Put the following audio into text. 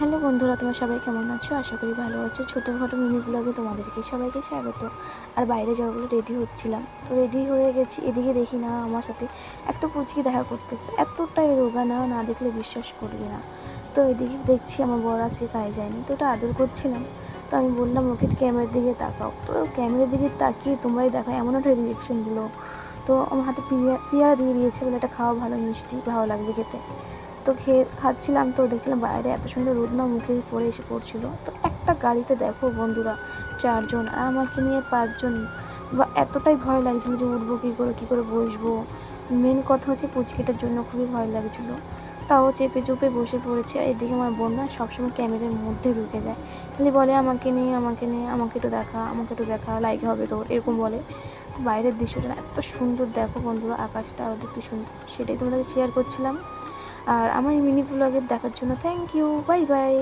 Hello বন্ধুরা, তোমরা সবাই কেমন আছো? আশা করি ভালো আছো। ছোটোখাটো মিনি ব্লগে তোমাদেরকে সবাইকে স্বাগত। আর বাইরে যাবো বলে রেডি হচ্ছিলাম, তো রেডি হয়ে গেছি। এদিকে দেখি না আমার সাথে একটা পুচকি দেখা করতেছে, এতটাই রোগা, না না দেখলে বিশ্বাস করবে না। তো এদিকে দেখছি আমার বর আছে, তাই যায়নি, তো ওটা আদর করছিলাম। তো আমি বললাম ওকে ক্যামেরার দিকে তাকাও, তো ক্যামেরার দিকে তাকিয়ে তোমরাই দেখো এমন একটা রিয়েকশন দিলো। তো আমার হাতে পেয়ারা দিয়ে দিয়েছে, বলে এটা খাওয়া, ভালো মিষ্টি, ভালো লাগবে খেতে। তো খাচ্ছিলাম, তো দেখছিলাম বাইরে এত সুন্দর রোদ না মুখে পড়ে এসে পড়ছিল। তো একটা গাড়িতে দেখো বন্ধুরা 4 জন, আর আমাকে নিয়ে 5 জন। বা এতটাই ভয় লাগছিলো যে উঠবো কী করে বসবো। মেন কথা হচ্ছে পুচকিটার জন্য খুবই ভয় লাগছিলো। তাও চেপে চুপে বসে পড়েছে। আর এদিকে আমার বোন না সবসময় ক্যামেরার মধ্যে ঢুকে যায়, খালি বলে আমাকে নিয়ে আমাকে নিয়ে, আমাকে একটু দেখা, লাইক হবে তোর, এরকম বলে। বাইরের দৃশ্যটা এত সুন্দর দেখো বন্ধুরা, আকাশটা আরও দেখতে সুন্দর, সেটাই তোমাদের শেয়ার করছিলাম। আর আমার এই মিনি ব্লগের দেখার জন্য থ্যাংক ইউ, বাই বাই।